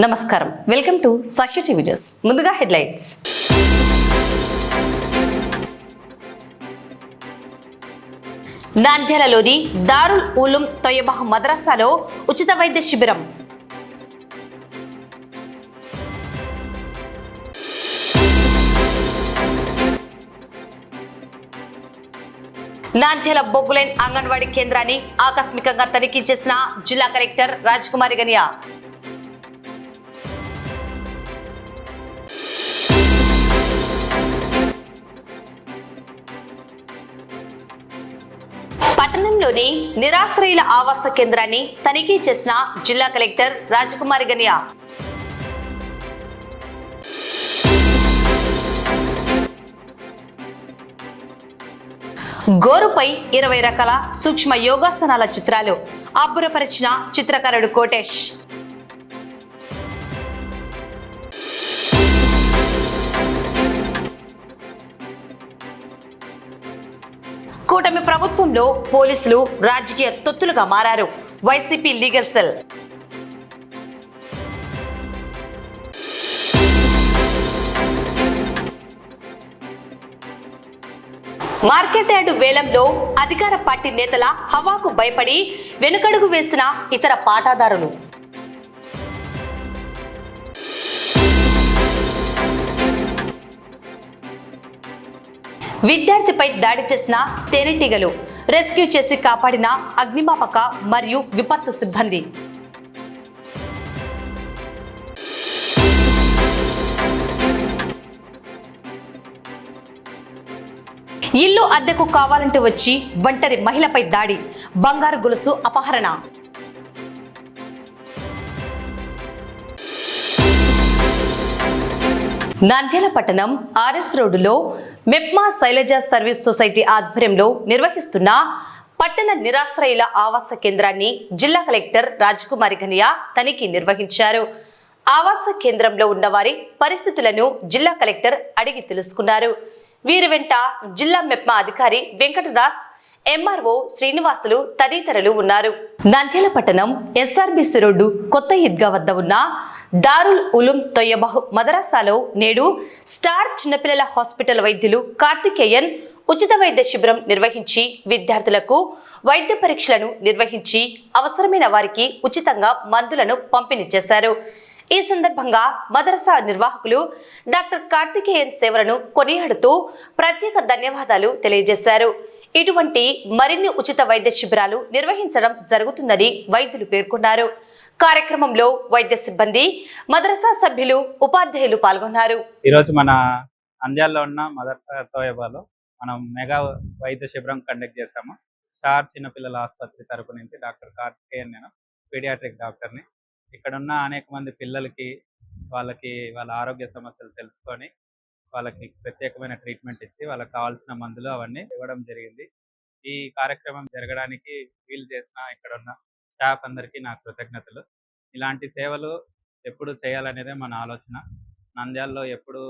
నమస్కారం, welcome to Sakshi TV news. ముందుగా headlines. నంద్యాలలోని Darul Uloom తొయ్యబా మద్రసాలో ఉచిత వైద్య శిబిరం. నంద్యాల బొగ్గులైన్ అంగన్వాడీ కేంద్రాన్ని ఆకస్మికంగా తనిఖీ చేసిన జిల్లా కలెక్టర్ రాజకుమారి గనియా. పట్టణంలోని నిరాశ్రయుల ఆవాస కేంద్రాన్ని తనిఖీ చేసిన జిల్లా కలెక్టర్ రాజకుమారి గనియా. గోరుపై 20 రకాల సూక్ష్మ యోగాసనాల చిత్రాలు అబ్బురపరిచిన చిత్రకారుడు కోటేష్. కూటమి ప్రభుత్వంలో పోలీసులు రాజకీయ తొత్తులుగా మారారు. YCP legal cell. Market yard వేలంలో అధికార పార్టీ నేతల హవాకు భయపడి వెనుకడుగు వేసిన ఇతర పాటాదారులు. విద్యార్థిపై దాడి చేసిన తేనెటీగలు రెస్క్యూ చేసి కాపాడిన అగ్నిమాపక మరియు విపత్తు సిబ్బంది. ఇల్లు అద్దెకు కావాలంటూ వచ్చి ఒంటరి మహిళపై దాడి, బంగారు గొలుసు అపహరణ. నంద్యాల పట్టణం ఆర్ఎస్ రోడ్డులో మెప్మా శైలజ సర్వీస్ సొసైటీ ఆధ్వర్యంలో నిర్వహిస్తున్న పట్టణ నిరాశ్రయుల ఆవాస కేంద్రాన్ని జిల్లా కలెక్టర్ రాజకుమారి గనియా తనిఖీ నిర్వహించారు. ఆవాస కేంద్రంలో ఉన్నవారి పరిస్థితులను జిల్లా కలెక్టర్ అడిగి తెలుసుకున్నారు. వీరి వెంట జిల్లా మెప్మా అధికారి వెంకటదాస్, ఎంఆర్ఓ శ్రీనివాసులు తదితరులు ఉన్నారు. నంద్యాల పట్టణం ఎస్ఆర్బిసి రోడ్డు కొత్త ఈద్గా వద్ద ఉన్న దారుల్ ఉలూం తొయ్యబా మదరసాలో నేడు స్టార్ చిన్నపిల్లల హాస్పిటల్ వైద్యులు కార్తికేయన్ ఉచిత వైద్య శిబిరం నిర్వహించి విద్యార్థులకు వైద్య పరీక్షలను నిర్వహించి అవసరమైన వారికి ఉచితంగా మందులను పంపిణీ చేశారు. ఈ సందర్భంగా మదరసా నిర్వాహకులు డాక్టర్ కార్తికేయన్ సేవలను కొనియాడుతూ ప్రత్యేక ధన్యవాదాలు తెలియజేశారు. ఇటువంటి మరిన్ని ఉచిత వైద్య శిబిరాలు నిర్వహించడం జరుగుతుందని వైద్యులు పేర్కొన్నారు. కార్యక్రమంలో వైద్య సిబ్బంది, మదరసా సభ్యులు, ఉపాధ్యాయులు పాల్గొన్నారు. ఈరోజు మన నంద్యాలలో ఉన్న మదర్సా తోయబాలో మనం మెగా వైద్య శిబిరం కండక్ట్ చేశాము. స్టార్ చిన్నపిల్లల ఆసుపత్రి తరపు నుంచి డాక్టర్ కార్తికేయన్, నేను పీడియాట్రిక్ డాక్టర్ని. ఇక్కడ ఉన్న అనేక మంది పిల్లలకి వాళ్ళ ఆరోగ్య సమస్యలు తెలుసుకొని వాళ్ళకి ప్రత్యేకమైన ట్రీట్మెంట్ ఇచ్చి వాళ్ళకి కావాల్సిన మందులు అవన్నీ ఇవ్వడం జరిగింది. ఈ కార్యక్రమం జరగడానికి వీలు చేసిన ఇక్కడ ఉన్న స్టాఫ్ అందరికీ నా కృతజ్ఞతలు. ఇలాంటి సేవలు ఎప్పుడు చేయాలనేదే మన ఆలోచన. నంద్యాలలో ఎప్పుడు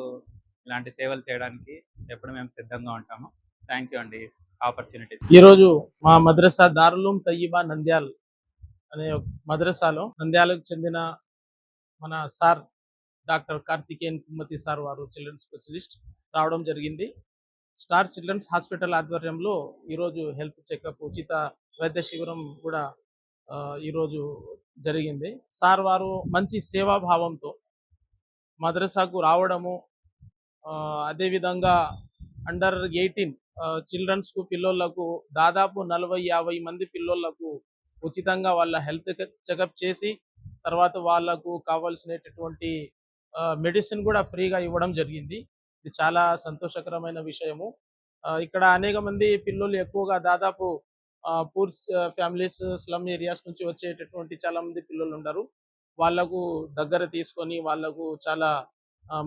ఇలాంటి సేవలు చేయడానికి ఎప్పుడు మేము సిద్ధంగా ఉంటాము. థ్యాంక్ యూ అండి ఆపర్చునిటీ. ఈరోజు మా మద్రసా దారుల్ తయ్యిబా నంద్యాల్ అనే మద్రసాలో నంద్యాలకు చెందిన మన సార్ డాక్టర్ కార్తికేయన్ కుమ్మతి సార్ వారు చిల్డ్రన్స్ స్పెషలిస్ట్ రావడం జరిగింది. స్టార్ చిల్డ్రన్స్ హాస్పిటల్ ఆధ్వర్యంలో ఈరోజు హెల్త్ చెకప్ ఉచిత వైద్య శిబిరం కూడా ఈరోజు జరిగింది. సార్ వారు మంచి సేవాభావంతో మద్రసాకు రావడము, అదేవిధంగా అండర్ 18 చిల్డ్రన్స్కు పిల్లోళ్లకు దాదాపు 40-50 మంది పిల్లోళ్లకు ఉచితంగా వాళ్ళ హెల్త్ చెకప్ చేసి తర్వాత వాళ్లకు కావాల్సినటువంటి మెడిసిన్ కూడా ఫ్రీగా ఇవ్వడం జరిగింది. ఇది చాలా సంతోషకరమైన విషయము. ఇక్కడ అనేక మంది పిల్లలు ఎక్కువగా దాదాపు పూర్ ఫ్యామిలీస్, స్లమ్ ఏరియాస్ నుంచి వచ్చేటటువంటి చాలా మంది పిల్లలు ఉన్నారు. వాళ్లకు దగ్గర తీసుకొని వాళ్లకు చాలా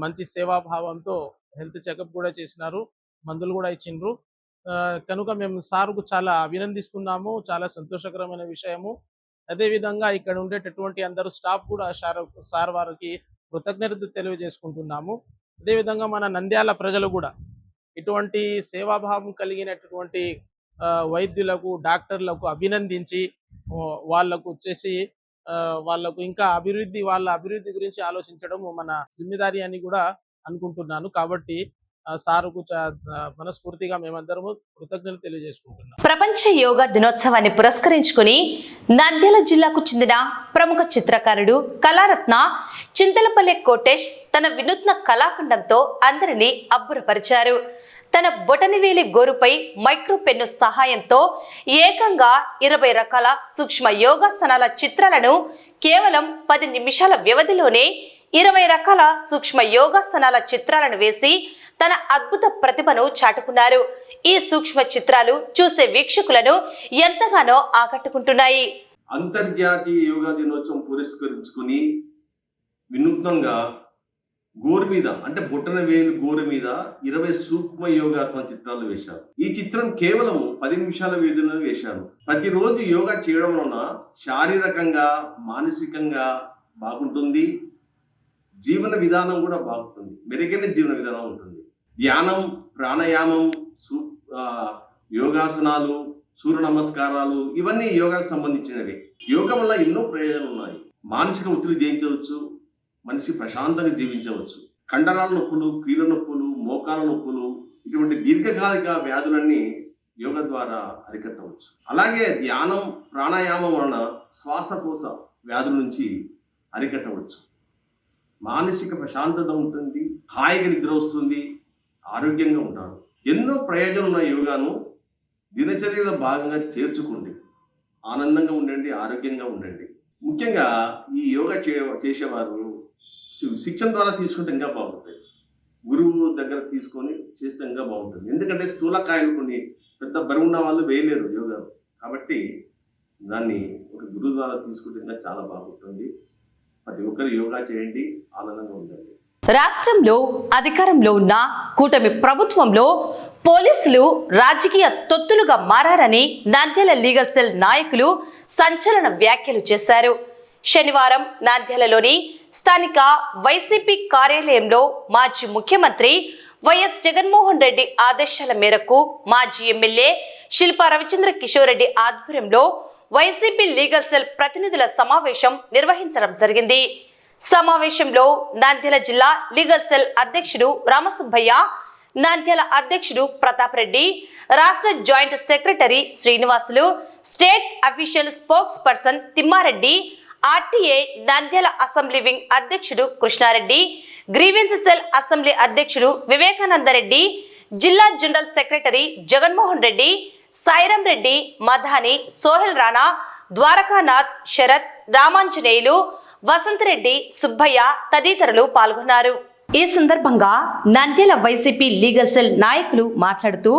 మంచి సేవాభావంతో హెల్త్ చెకప్ కూడా చేసినారు, మందులు కూడా ఇచ్చిండ్రు. కనుక మేము సార్కు చాలా అభినందిస్తున్నాము. చాలా సంతోషకరమైన విషయము. అదేవిధంగా ఇక్కడ ఉండేటటువంటి అందరూ స్టాఫ్ కూడా సార్ వారికి కృతజ్ఞతలు తెలియజేసుకుంటున్నాము. అదేవిధంగా మన నంద్యాల ప్రజలు కూడా ఇటువంటి సేవాభావం కలిగినటువంటి వైద్యులకు, డాక్టర్లకు అభినందించి వాళ్లకు వచ్చేసి వాళ్ళకు ఇంకా వాళ్ళ అభివృద్ధి గురించి ఆలోచించడం మన జిమ్మెదారి అని కూడా అనుకుంటున్నాను. కాబట్టి సారుకు మనస్ఫూర్తిగా మేమందరము కృతజ్ఞతలు తెలియజేసుకుంటున్నాం. ప్రపంచ యోగా దినోత్సవాన్ని పురస్కరించుకుని నంద్యాల జిల్లాకు చెందిన ప్రముఖ చిత్రకారుడు కళారత్న చింతలపల్లె కోటేష్ తన వినూత్న కళాఖండంతో అందరినీ అబ్బురపరిచారు. తన బొటనవేలి గోరుపై మైక్రో పెన్ను సహాయంతో ఏకంగా 20 రకాల సూక్ష్మ యోగాసనాల చిత్రాలను కేవలం 10 నిమిషాల వ్యవధిలోనే 20 రకాల సూక్ష్మ యోగాసనాల చిత్రాలను వేసి తన అద్భుత ప్రతిభను చాటుకున్నారు. ఈ సూక్ష్మ చిత్రాలు చూసే వీక్షకులను ఎంతగానో ఆకట్టుకుంటున్నాయి. అంతర్జాతీయ యోగా దినోత్సవం పురస్కరించుకుని వినూత్నంగా గోరు మీద అంటే బొట్టన వేలు గోరు మీద 20 సూక్ష్మ యోగాసన చిత్రాలు వేశారు. ఈ చిత్రం కేవలం 10 నిమిషాల వ్యవధిలో వేశాను. ప్రతిరోజు యోగా చేయడం వలన శారీరకంగా మానసికంగా బాగుంటుంది, జీవన విధానం కూడా బాగుంటుంది, మెరుగైన జీవన విధానం ఉంటుంది. ధ్యానం, ప్రాణాయామం, యోగాసనాలు, సూర్య నమస్కారాలు ఇవన్నీ యోగాకు సంబంధించినవి. యోగా వల్ల ఎన్నో ప్రయోజనాలు ఉన్నాయి. మానసిక ఒత్తిడి జయించవచ్చు, మనిషి ప్రశాంతంగా జీవించవచ్చు. కండరాల నొప్పులు, కీళ్ళ నొప్పులు, మోకాల నొప్పులు ఇటువంటి దీర్ఘకాలిక వ్యాధులన్నీ యోగా ద్వారా అరికట్టవచ్చు. అలాగే ధ్యానం, ప్రాణాయామం వలన శ్వాసకోశ వ్యాధుల నుంచి అరికట్టవచ్చు. మానసిక ప్రశాంతత ఉంటుంది, హాయిగా నిద్ర వస్తుంది, ఆరోగ్యంగా ఉంటారు. ఎన్నో ప్రయోజనాలు ఉన్న యోగాను దినచర్యలో భాగంగా చేర్చుకోండి. ఆనందంగా ఉండండి, ఆరోగ్యంగా ఉండండి. ముఖ్యంగా ఈ యోగా చేసేవారు శిక్షణ ద్వారా తీసుకుంటే ఇంకా బాగుంటుంది. గురువు దగ్గర తీసుకొని చేస్తే ఇంకా బాగుంటుంది. ఎందుకంటే స్థూలకాయలు కొన్ని పెద్ద బరువున్న వాళ్ళు వేయలేరు యోగాను. కాబట్టి దాన్ని ఒక గురువు ద్వారా తీసుకుంటే ఇంకా చాలా బాగుంటుంది. ప్రతి ఒక్కరు యోగా చేయండి, ఆనందంగా ఉండండి. రాష్ట్రంలో అధికారంలో ఉన్న కూటమి ప్రభుత్వంలో పోలీసులు రాజకీయ తొత్తులుగా మారారని నంద్యాల లీగల్ సెల్ నాయకులు సంచలన వ్యాఖ్యలు చేశారు. శనివారం నంద్యాలలోని స్థానిక వైసీపీ కార్యాలయంలో మాజీ ముఖ్యమంత్రి వైఎస్ జగన్మోహన్ రెడ్డి ఆదేశాల మేరకు మాజీ ఎమ్మెల్యే శిల్పా రవిచంద్ర కిషోర్ రెడ్డి ఆధ్వర్యంలో వైసీపీ లీగల్ సెల్ ప్రతినిధుల సమావేశం నిర్వహించడం జరిగింది. సమావేశంలో నంద్యాల జిల్లా లీగల్ సెల్ అధ్యక్షుడు రామసుబ్బయ్య, నంద్యాల అధ్యక్షుడు ప్రతాప్ రెడ్డి, రాష్ట్ర joint secretary Srinivasulu, state official spokes person Thimma Reddy, RTA Nandyal assembly wing అధ్యక్షుడు కృష్ణారెడ్డి, గ్రీవెన్స్ సెల్ అసెంబ్లీ అధ్యక్షుడు వివేకానందరెడ్డి, జిల్లా జనరల్ సెక్రటరీ జగన్మోహన్ రెడ్డి, సాయిరం రెడ్డి, మధాని, సోహెల్ రాణా, ద్వారకానాథ్, శరత్, రామాంజనేయులు, వసంతరెడ్డి, సుబ్బయ్య తదితరులు పాల్గొన్నారు. ఈ సందర్భంగా నంద్యాల వైసీపీ లీగల్ సెల్ నాయకులు మాట్లాడుతూ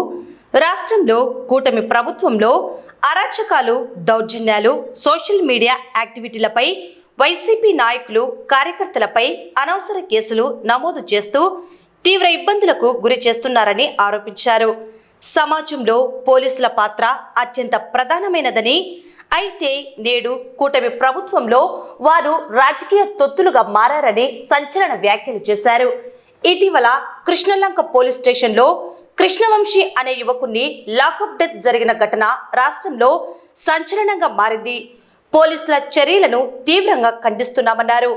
రాష్ట్రంలో కూటమి ప్రభుత్వంలో అరాచకాలు, దౌర్జన్యాలు, సోషల్ మీడియా యాక్టివిటీలపై వైసీపీ నాయకులు, కార్యకర్తలపై అనవసర కేసులు నమోదు చేస్తూ తీవ్ర ఇబ్బందులకు గురి చేస్తున్నారని ఆరోపించారు. సమాజంలో పోలీసుల పాత్ర అత్యంత ప్రధానమైనదని, అయితే నేడు కూటమి ప్రభుత్వంలో వారు రాజకీయ తొత్తులుగా మారారని సంచలన వ్యాఖ్యలు చేశారు. ఇటీవల కృష్ణలంక పోలీస్ స్టేషన్లో కృష్ణవంశీ అనే యువకుణ్ణి లాకప్ డెత్ జరిగిన ఘటన రాష్ట్రంలో సంచలనంగా మారింది. పోలీసుల చర్యలను తీవ్రంగా ఖండిస్తున్నామన్నారు.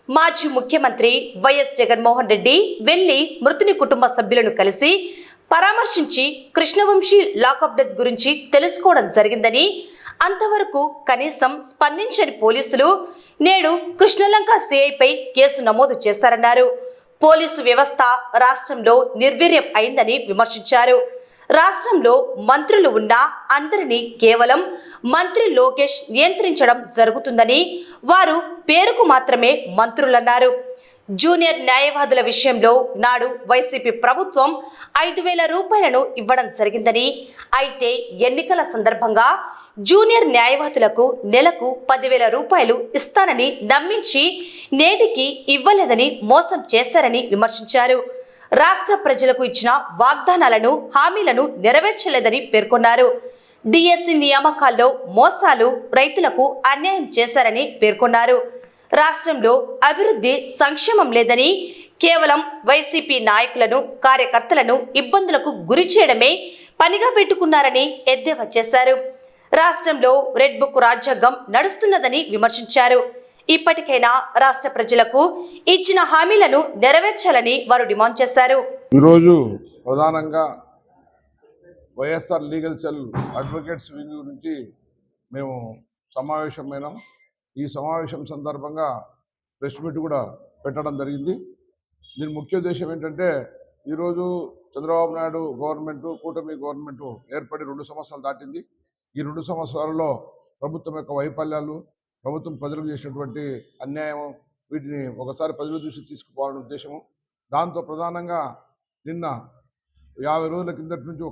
మాజీ ముఖ్యమంత్రి వైఎస్ జగన్మోహన్ రెడ్డి వెళ్లి మృతుని కుటుంబ సభ్యులను కలిసి పరామర్శించి కృష్ణవంశీ లాకప్ డెత్ గురించి తెలుసుకోవడం జరిగిందని, అంతవరకు కనీసం స్పందించని పోలీసులు నేడు కృష్ణలంక సిఐపై కేసు నమోదు చేశారన్నారు. పోలీసు వ్యవస్థ రాష్ట్రంలో నిర్వీర్యం అయిందని విమర్శించారు. రాష్ట్రంలో మంత్రులు ఉన్నా అందరినీ కేవలం మంత్రి లోకేష్ నియంత్రించడం జరుగుతుందని, వారు పేరుకు మాత్రమే మంత్రులన్నారు. జూనియర్ న్యాయవాదుల విషయంలో నాడు వైసీపీ ప్రభుత్వం 5,000 రూపాయలను ఇవ్వడం జరిగిందని, అయితే ఎన్నికల సందర్భంగా జూనియర్ న్యాయవాదులకు నెలకు 10,000 రూపాయలు ఇస్తానని నమ్మించి నేటికి ఇవ్వలేదని మోసం చేశారని విమర్శించారు. రాష్ట్ర ప్రజలకు ఇచ్చిన వాగ్దానాలను, హామీలను నెరవేర్చలేదని పేర్కొన్నారు. డిఎస్సి నియామకాల్లో మోసాలు, రైతులకు అన్యాయం చేశారని పేర్కొన్నారు. రాష్ట్రంలో అభివృద్ధి, సంక్షేమం లేదని, కేవలం వైసీపీ నాయకులను, కార్యకర్తలను ఇబ్బందులకు గురి చేయడమే పనిగా పెట్టుకున్నారని ఎద్దేవా చేశారు. రాష్ట్రంలో రెడ్ బుక్ రాజ్యాంగం నడుస్తున్నదని విమర్శించారు. ఇప్పటికైనా రాష్ట్ర ప్రజలకు ఇచ్చిన హామీలను నెరవేర్చాలని వారు డిమాండ్ చేశారు. ఈరోజు ప్రధానంగా YSR legal cell advocates wing గురించి మేము సమావేశమైనాం. ఈ సమావేశం సందర్భంగా ప్రెస్ మీట్ కూడా పెట్టడం జరిగింది. దీని ముఖ్య ఉద్దేశం ఏంటంటే, ఈరోజు చంద్రబాబు నాయుడు గవర్నమెంటు, కూటమి గవర్నమెంటు ఏర్పడి 2 సంవత్సరాలు దాటింది. ఈ 2 సంవత్సరాలలో ప్రభుత్వం యొక్క వైఫల్యాలు, ప్రభుత్వం ప్రజలకు చేసినటువంటి అన్యాయం, వీటిని ఒకసారి ప్రజల దృష్టికి తీసుకుపోవాలనే ఉద్దేశము. దాంతో ప్రధానంగా నిన్న 50 రోజుల కిందటి నుంచి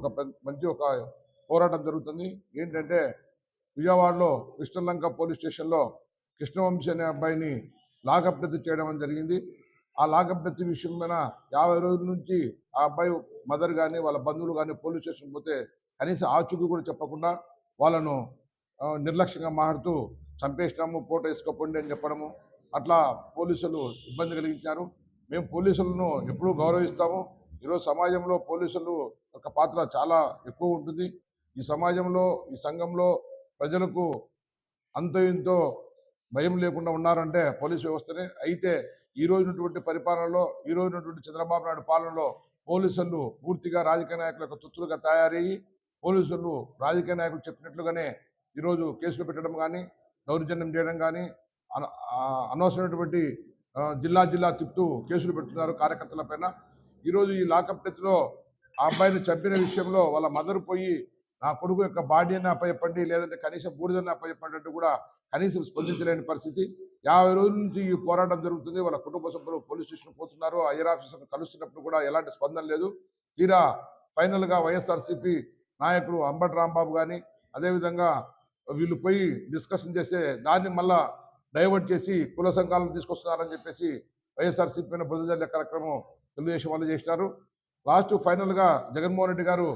మంచి పోరాటం జరుగుతుంది. ఏంటంటే, విజయవాడలో కృష్ణలంక పోలీస్ స్టేషన్లో కృష్ణవంశీ అనే అబ్బాయిని లాకప్ డెత్ చేయడం జరిగింది. ఆ లాకప్ డెత్ విషయం మీద 50 రోజుల నుంచి ఆ అబ్బాయి మదర్ కానీ వాళ్ళ బంధువులు కానీ పోలీస్ స్టేషన్ పోతే కనీసం ఆచూకీ కూడా చెప్పకుండా వాళ్ళను నిర్లక్ష్యంగా మాట్లాడుతూ చంపేసినాము, ఫోటో వేసుకోకండి అని చెప్పడము, అట్లా పోలీసులు ఇబ్బంది కలిగించారు. మేము పోలీసులను ఎప్పుడూ గౌరవిస్తాము. ఈరోజు సమాజంలో పోలీసులు యొక్క పాత్ర చాలా ఎక్కువ ఉంటుంది. ఈ సమాజంలో, ఈ సంఘంలో ప్రజలకు అంతో ఇంతో భయం లేకుండా ఉన్నారంటే పోలీసు వ్యవస్థనే. అయితే ఈ రోజునటువంటి పరిపాలనలో, ఈ రోజునటువంటి చంద్రబాబు నాయుడు పాలనలో పోలీసులు పూర్తిగా రాజకీయ నాయకుల యొక్క తొత్తులుగా తయారయ్యి, పోలీసులు రాజకీయ నాయకులు చెప్పినట్లుగానే ఈరోజు కేసులు పెట్టడం కానీ, దౌర్జన్యం చేయడం కానీ, అనవసరమైనటువంటి జిల్లా తిప్పుతూ కేసులు పెడుతున్నారు కార్యకర్తల పైన. ఈరోజు ఈ లాకప్ డెత్లో ఆ అబ్బాయిని చంపిన విషయంలో వాళ్ళ మదర్ పోయి, నా కొడుకు యొక్క బాడీని అప్పచెప్పండి, లేదంటే కనీసం బూడిదని అప్పచెప్పండి అంటూ కూడా కనీసం స్పందించలేని పరిస్థితి. 50 రోజుల నుంచి ఈ పోరాటం జరుగుతుంది. వాళ్ళ కుటుంబ సభ్యులు పోలీస్ స్టేషన్ పోతున్నారు, ఐఆర్ ఆఫీసర్ను కలుస్తున్నప్పుడు కూడా ఎలాంటి స్పందన లేదు. తీరా ఫైనల్గా వైఎస్ఆర్సీపీ నాయకులు అంబటి రాంబాబు కానీ, అదేవిధంగా వీళ్ళు పోయి డిస్కషన్ చేస్తే దాన్ని మళ్ళా డైవర్ట్ చేసి కుల సంఘాలను తీసుకొస్తున్నారని చెప్పేసి వైఎస్ఆర్సీపీ పైన బురద జల్లే కార్యక్రమం తెలుగుదేశం వాళ్ళు చేసినారు. లాస్ట్ ఫైనల్గా జగన్మోహన్ రెడ్డి గారు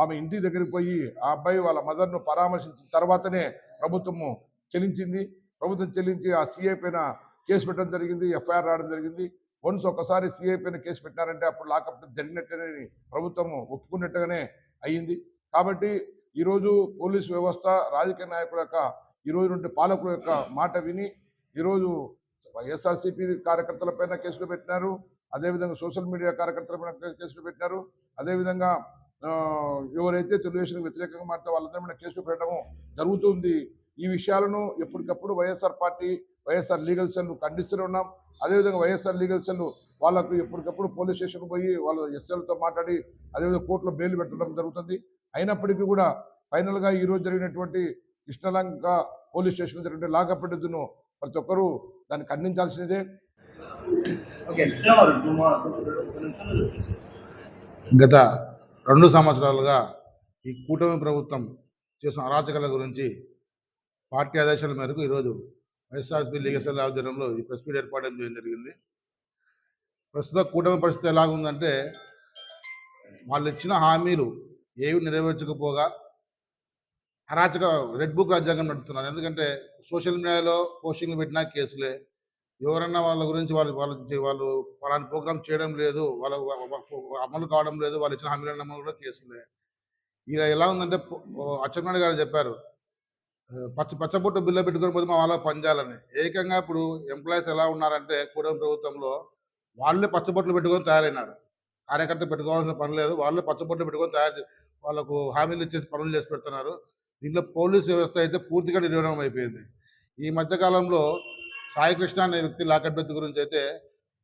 ఆమె ఇంటి దగ్గరికి పోయి ఆ అబ్బాయి వాళ్ళ మదర్ను పరామర్శించిన తర్వాతనే ప్రభుత్వము చెల్లించింది. ప్రభుత్వం చెల్లించి ఆ సీఐ పైన కేసు పెట్టడం జరిగింది, ఎఫ్ఐఆర్ రావడం జరిగింది. వన్స్ ఒకసారి సీఐ పైన కేసు పెట్టినారంటే అప్పుడు లాకప్ జరిగినట్టేనని ప్రభుత్వము ఒప్పుకున్నట్టుగానే అయ్యింది. కాబట్టి ఈరోజు పోలీసు వ్యవస్థ, రాజకీయ నాయకుల యొక్క, ఈరోజు నుండి పాలకుల యొక్క మాట విని ఈరోజు వైఎస్ఆర్సీపీ కార్యకర్తల పైన కేసులు పెట్టినారు, అదేవిధంగా సోషల్ మీడియా కార్యకర్తల పైన కేసులు పెట్టినారు, అదేవిధంగా ఎవరైతే తెలుగుదేశం వ్యతిరేకంగా మారితే వాళ్ళందరి మీద కేసులు పెట్టడం జరుగుతుంది. ఈ విషయాలను ఎప్పటికప్పుడు YSR party, YSR legal cell ఖండిస్తూనే ఉన్నాం. అదేవిధంగా వైఎస్ఆర్ లీగల్ సెల్ వాళ్ళకు ఎప్పటికప్పుడు పోలీస్ స్టేషన్కి పోయి వాళ్ళ ఎస్ఎల్తో మాట్లాడి అదేవిధంగా కోర్టులో బెయిల్ పెట్టడం జరుగుతుంది. అయినప్పటికీ కూడా ఫైనల్గా ఈరోజు జరిగినటువంటి కృష్ణలంక పోలీస్ స్టేషన్లో జరిగిన లాకప్ డెత్ను ప్రతి ఒక్కరూ దాన్ని ఖండించాల్సినదే. గత 2 సంవత్సరాలుగా ఈ కూటమి ప్రభుత్వం చేసిన అరాచకాల గురించి పార్టీ ఆదేశాల మేరకు ఈరోజు వైఎస్ఆర్సీపీ లీగల్ సెల్ ఆధ్వర్యంలో ఈ ప్రెస్ మీట్ ఏర్పాటు చేయడం జరిగింది. ప్రస్తుత కూటమి పరిస్థితి ఎలాగుందంటే, వాళ్ళు ఇచ్చిన హామీలు ఏవి నెరవేర్చకపోగా అరాచక రెడ్ బుక్ రాజ్యాంగం నడుపుతున్నారు. ఎందుకంటే సోషల్ మీడియాలో పోస్టింగ్లు పెట్టినా కేసులే, ఎవరన్నా వాళ్ళ గురించి వాళ్ళు వాళ్ళని ప్రోగ్రామ్ చేయడం లేదు, వాళ్ళ అమలు కావడం లేదు, వాళ్ళు ఇచ్చిన హామీల అమలు కూడా కేసులే. ఇలా ఎలా ఉందంటే, అచ్చెన్నాయుడు గారు చెప్పారు, పచ్చబొట్టు బిల్లు పెట్టుకొని పోతే మా వాళ్ళకి పనిచేయాలని. ఏకంగా ఇప్పుడు ఎంప్లాయీస్ ఎలా ఉన్నారంటే, కూటమి ప్రభుత్వంలో వాళ్ళే పచ్చబొట్లు పెట్టుకొని తయారైనారు. కార్యకర్త పెట్టుకోవాల్సిన పని లేదు, వాళ్ళే పచ్చబొట్లు పెట్టుకొని వాళ్ళకు హామీలు ఇచ్చేసి పనులు చేసి పెడుతున్నారు. దీంట్లో పోలీస్ వ్యవస్థ అయితే పూర్తిగా నిర్వీర్యం అయిపోయింది. ఈ మధ్యకాలంలో సాయికృష్ణ అనే వ్యక్తి లాకప్ డెత్ గురించి అయితే,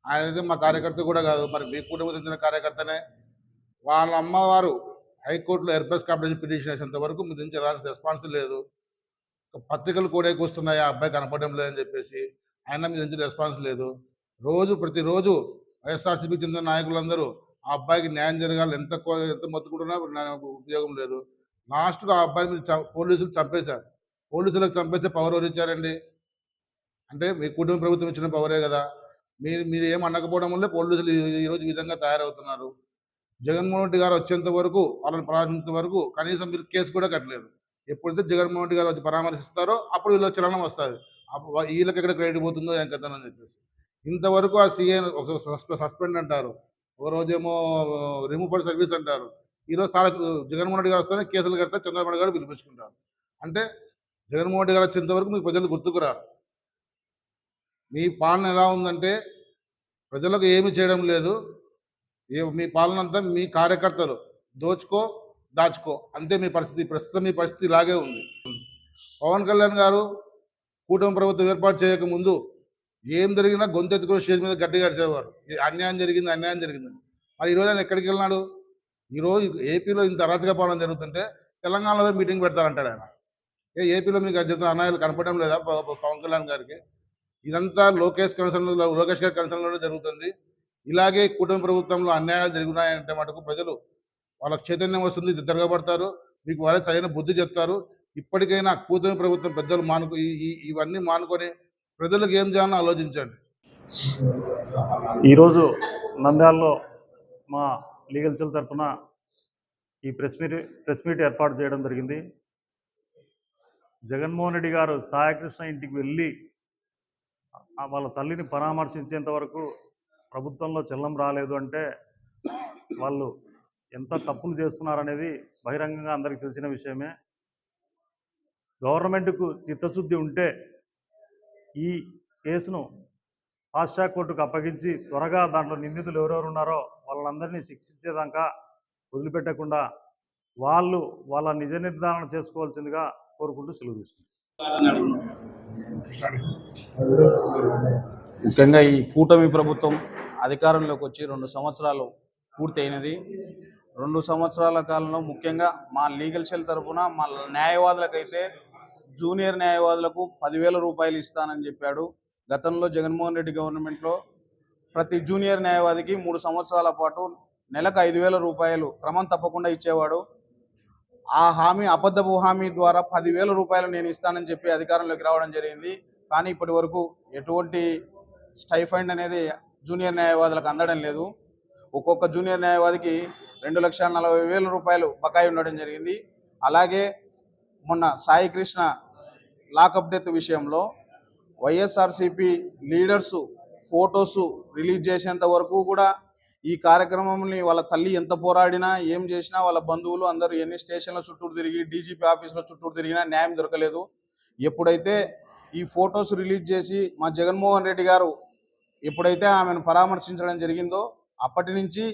ఆయన అయితే మా కార్యకర్త కూడా కాదు, మరి మీ కుటుంబం చెందిన కార్యకర్తనే. వాళ్ళ అమ్మవారు హైకోర్టులో ఎర్పస్ కాంపిటీషన్ పిటిషన్ వేసేంత వరకు మీ నుంచి ఎలాంటి రెస్పాన్స్ లేదు. పత్రికలు కూడా కూస్తున్నాయి, ఆ అబ్బాయి కనపడడం లేదని చెప్పేసి, ఆయన మీ నుంచి రెస్పాన్స్ లేదు. ప్రతిరోజు వైఎస్ఆర్సీపీకి చెందిన నాయకులందరూ ఆ అబ్బాయికి న్యాయం జరగాలి ఎంత మొత్తుకుంటున్నా ఉపయోగం లేదు. లాస్ట్గా ఆ అబ్బాయిని మీరు పోలీసులు చంపేశారు. పోలీసులకు చంపేస్తే పవర్ ఎవరు ఇచ్చారండి? అంటే మీ కుటుంబ ప్రభుత్వం ఇచ్చిన పవరే కదా. మీరు ఏం అనకపోవడం వల్లే పోలీసులు ఈరోజు ఈ విధంగా తయారవుతున్నారు. జగన్మోహన్ రెడ్డి గారు వచ్చేంత వరకు, వాళ్ళని పరామర్శించేంత వరకు కనీసం మీరు కేసు కూడా కట్టలేదు. ఎప్పుడైతే జగన్మోహన్ రెడ్డి గారు వచ్చి పరామర్శిస్తారో అప్పుడు వీళ్ళ చలనం వస్తుంది. వీళ్ళకి ఎక్కడ క్రెడిట్ పోతుందో ఏం కథనని చెప్పేసి ఇంతవరకు ఆ సీఏ సస్పెండ్ అంటారు, ఒక రోజేమో రిమూవ్ ఫర్ సర్వీస్ అంటారు. ఈరోజు జగన్మోహన్ రెడ్డి గారు వస్తేనే కేసులు కడితే చంద్రబాబు నాయుడు గారు పిలిపించుకుంటారు. అంటే జగన్మోహన్ రెడ్డి గారు వచ్చేంత వరకు మీకు ప్రజలు గుర్తుకురారు. మీ పాలన ఎలా ఉందంటే ప్రజలకు ఏమి చేయడం లేదు. మీ పాలన అంతా మీ కార్యకర్తలు దోచుకో దాచుకో అంతే మీ పరిస్థితి. ప్రస్తుతం మీ పరిస్థితి ఇలాగే ఉంది. పవన్ కళ్యాణ్ గారు కూటమి ప్రభుత్వం ఏర్పాటు చేయకముందు ఏం జరిగినా గొంతెత్తుకుని స్టేజ్ మీద గట్టిగా అరిచేవారు, అన్యాయం జరిగింది అన్యాయం జరిగిందని. మరి ఈరోజు ఆయన ఎక్కడికి వెళ్ళినాడు? ఈరోజు ఏపీలో ఇంత అరాచక పాలన జరుగుతుంటే తెలంగాణలో మీటింగ్ పెడతారంటాడు ఆయన. ఏపీలో మీకు జరుగుతున్న అన్యాయాలు కనపడడం లేదా పవన్ కళ్యాణ్ గారికి? ఇదంతా లోకేష్ గారి కన్సర్న్లోనే జరుగుతుంది. ఇలాగే కూటమి ప్రభుత్వంలో అన్యాయాలు జరిగినాయంటే మటుకు ప్రజలు వాళ్ళకి చైతన్యం వస్తుంది, తిరగబడతారు, మీకు వాళ్ళే సరైన బుద్ధి చెప్తారు. ఇప్పటికైనా కూటమి ప్రభుత్వం పెద్దలు ఇవన్నీ మానుకొని ప్రజలకు ఏం చేయాలని ఆలోచించండి. ఈరోజు నంద్యాలలో మా లీగల్ సెల్ తరఫున ఈ ప్రెస్ మీట్ ఏర్పాటు చేయడం జరిగింది. జగన్మోహన్ రెడ్డి గారు సాయకృష్ణ ఇంటికి వెళ్ళి వాళ్ళ తల్లిని పరామర్శించేంత వరకు ప్రభుత్వంలో చెల్లం రాలేదు అంటే వాళ్ళు ఎంత తప్పులు చేస్తున్నారనేది బహిరంగంగా అందరికీ తెలిసిన విషయమే. గవర్నమెంట్కు చిత్తశుద్ధి ఉంటే ఈ కేసును ఫాస్ట్ ట్రాక్ కోర్టుకు అప్పగించి త్వరగా దాంట్లో నిందితులు ఎవరెవరు ఉన్నారో వాళ్ళందరినీ శిక్షించేదాకా వదిలిపెట్టకుండా వాళ్ళు వాళ్ళ నిజ నిర్ధారణ చేసుకోవాల్సిందిగా కోరుకుంటూ సెలవు తీసుకుంటారు. ముఖ్యంగా ఈ కూటమి ప్రభుత్వం అధికారంలోకి వచ్చి 2 సంవత్సరాలు పూర్తి అయినది. 2 సంవత్సరాల కాలంలో ముఖ్యంగా మా లీగల్ సెల్ తరఫున మా న్యాయవాదులకైతే జూనియర్ న్యాయవాదులకు 10,000 రూపాయలు ఇస్తానని చెప్పాడు. గతంలో జగన్మోహన్ రెడ్డి గవర్నమెంట్లో ప్రతి జూనియర్ న్యాయవాదికి 3 సంవత్సరాల పాటు నెలకు 5,000 రూపాయలు క్రమం తప్పకుండా ఇచ్చేవాడు. ఆ హామీ అబద్ధపు హామీ ద్వారా 10,000 రూపాయలు నేను ఇస్తానని చెప్పి అధికారంలోకి రావడం జరిగింది. కానీ ఇప్పటి వరకు ఎటువంటి స్టైఫండ్ అనేది జూనియర్ న్యాయవాదులకు అందడం లేదు. ఒక్కొక్క జూనియర్ న్యాయవాదికి 2,40,000 రూపాయలు బకాయి ఉండడం జరిగింది. అలాగే మొన్న సాయి కృష్ణ లాకప్ డెత్ విషయంలో వైఎస్ఆర్సీపీ లీడర్సు ఫోటోసు రిలీజ్ చేసేంత వరకు కూడా ఈ కార్యక్రమంని వాళ్ళ తల్లి ఎంత పోరాడినా ఏం చేసినా వాళ్ళ బంధువులు అందరూ ఎన్ని స్టేషన్ల చుట్టూరు తిరిగి డీజీపీ ఆఫీసుల చుట్టూరు తిరిగినా న్యాయం దొరకలేదు. ఎప్పుడైతే ఈ ఫోటోస్ రిలీజ్ చేసి మా జగన్మోహన్ రెడ్డి గారు ఎప్పుడైతే ఆమెను పరామర్శించడం జరిగిందో అప్పటి నుంచి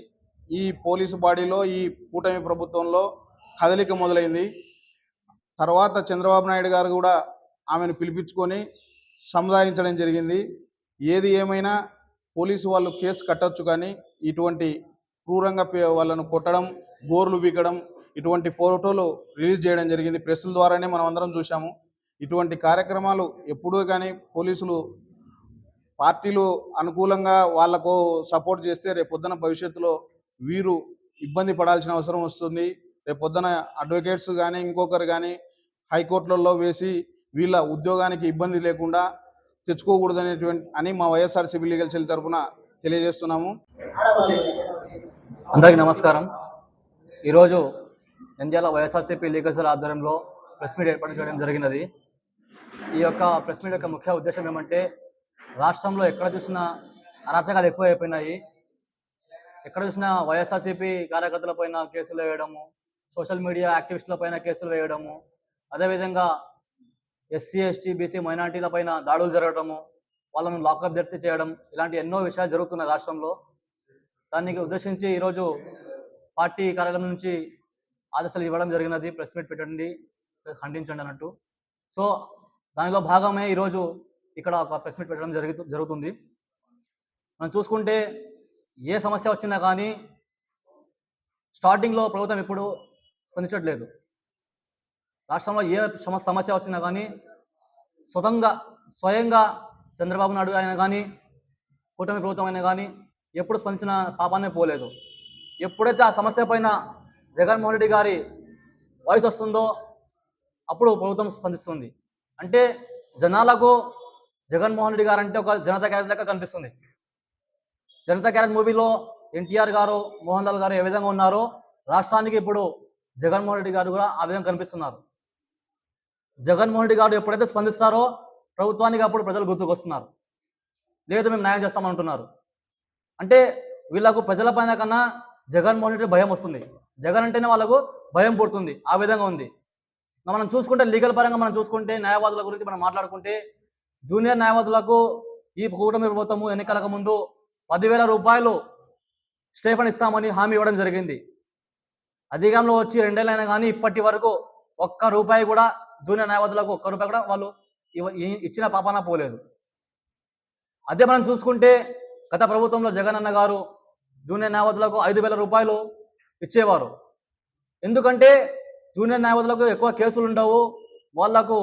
ఈ పోలీసు బాడీలో ఈ కూటమి ప్రభుత్వంలో కదలిక మొదలైంది. తర్వాత చంద్రబాబు నాయుడు గారు కూడా ఆమెను పిలిపించుకొని సముదాయించడం జరిగింది. ఏది ఏమైనా పోలీసు వాళ్ళు కేసు కట్టొచ్చు, కానీ ఇటువంటి క్రూరంగా వాళ్ళను కొట్టడం, గోర్లు బీకడం, ఇటువంటి ఫోటోలు రిలీజ్ చేయడం జరిగింది. ప్రెస్ల ద్వారానే మనం అందరం చూసాము. ఇటువంటి కార్యక్రమాలు ఎప్పుడూ కానీ పోలీసులు పార్టీలు అనుకూలంగా వాళ్లకు సపోర్ట్ చేస్తే రేపొద్దున భవిష్యత్తులో వీరు ఇబ్బంది పడాల్సిన అవసరం వస్తుంది. రేపొద్దున అడ్వకేట్స్ కానీ ఇంకొకరు కానీ హైకోర్టులలో వేసి వీళ్ళ ఉద్యోగానికి ఇబ్బంది లేకుండా తెచ్చుకోకూడదనేటువంటి అని మా వైఎస్ఆర్సీపీ లీగల్ సెల్ తరఫున తెలియజేస్తున్నాము. అందరికీ నమస్కారం. ఈరోజు నంద్యాల వైఎస్ఆర్సీపీ లీగల్ సెల్ ఆధ్వర్యంలో ప్రెస్ మీట్ ఏర్పాటు చేయడం జరిగినది. ఈ యొక్క ప్రెస్ మీట్ యొక్క ముఖ్య ఉద్దేశం ఏమంటే, రాష్ట్రంలో ఎక్కడ చూసినా అరాచకాలు ఎక్కువైపోయినాయి. ఎక్కడ చూసినా వైఎస్ఆర్సీపీ కార్యకర్తల పైన కేసులు వేయడము, సోషల్ మీడియా యాక్టివిస్టుల పైన కేసులు వేయడము, అదేవిధంగా ఎస్సీ ఎస్టీ బీసీ మైనార్టీల పైన దాడులు జరగడము, వాళ్ళను లాకప్ జప్తి చేయడం, ఇలాంటి ఎన్నో విషయాలు జరుగుతున్నాయి రాష్ట్రంలో. దానికి ఉద్దేశించి ఈరోజు పార్టీ కార్యాలయం నుంచి ఆదేశాలు ఇవ్వడం జరిగినది. ప్రెస్ మీట్ పెట్టండి, ఖండించండి అన్నట్టు. సో దానిలో భాగమే ఈరోజు ఇక్కడ ఒక ప్రెస్ మీట్ పెట్టడం జరుగుతుంది. మనం చూసుకుంటే ఏ సమస్య వచ్చినా కానీ స్టార్టింగ్లో ప్రభుత్వం ఎప్పుడు స్పందించట్లేదు. రాష్ట్రంలో ఏ సమస్య వచ్చినా కానీ స్వయంగా చంద్రబాబు నాయుడు అయినా కానీ కూటమి ప్రభుత్వం అయినా కానీ ఎప్పుడు స్పందించిన పాపానే పోలేదు. ఎప్పుడైతే ఆ సమస్య పైన జగన్మోహన్ రెడ్డి గారి వాయిస్ వస్తుందో అప్పుడు ప్రభుత్వం స్పందిస్తుంది. అంటే జనాలకు జగన్మోహన్ రెడ్డి గారు అంటే ఒక జనతా క్యారెక్టర్ లెక్క కనిపిస్తుంది. జనతా క్యారెక్టర్ మూవీలో ఎన్టీఆర్ గారు, మోహన్ లాల్ గారు ఏ విధంగా ఉన్నారో రాష్ట్రానికి ఇప్పుడు జగన్మోహన్ రెడ్డి గారు కూడా ఆ విధంగా కనిపిస్తున్నారు. జగన్మోహన్ రెడ్డి గారు ఎప్పుడైతే స్పందిస్తారో ప్రభుత్వానికి అప్పుడు ప్రజలు గుర్తుకొస్తున్నారు. లేదు మేము న్యాయం చేస్తామంటున్నారు. అంటే వీళ్ళకు ప్రజల పైన కన్నా జగన్మోహన్ రెడ్డి భయం వస్తుంది. జగన్ అంటేనే వాళ్ళకు భయం పుడుతుంది. ఆ విధంగా ఉంది. మనం చూసుకుంటే లీగల్ పరంగా మనం చూసుకుంటే న్యాయవాదుల గురించి మనం మాట్లాడుకుంటే జూనియర్ న్యాయవాదులకు ఈ కూటమి ప్రభుత్వము ఎన్నికలకు ముందు 10,000 రూపాయలు స్టేఫన్ ఇస్తామని హామీ ఇవ్వడం జరిగింది. అధికారంలో వచ్చి 2 ఏళ్ళైనా కానీ ఇప్పటి వరకు ₹1 కూడా జూనియర్ న్యాయవాదులకు ₹1 కూడా వాళ్ళు ఇచ్చిన పాపాన పోలేదు. అదే మనం చూసుకుంటే గత ప్రభుత్వంలో జగన్ అన్న గారు జూనియర్ న్యాయవాదులకు 5,000 రూపాయలు ఇచ్చేవారు. ఎందుకంటే జూనియర్ న్యాయవాదులకు ఎక్కువ కేసులు ఉండవు, వాళ్లకు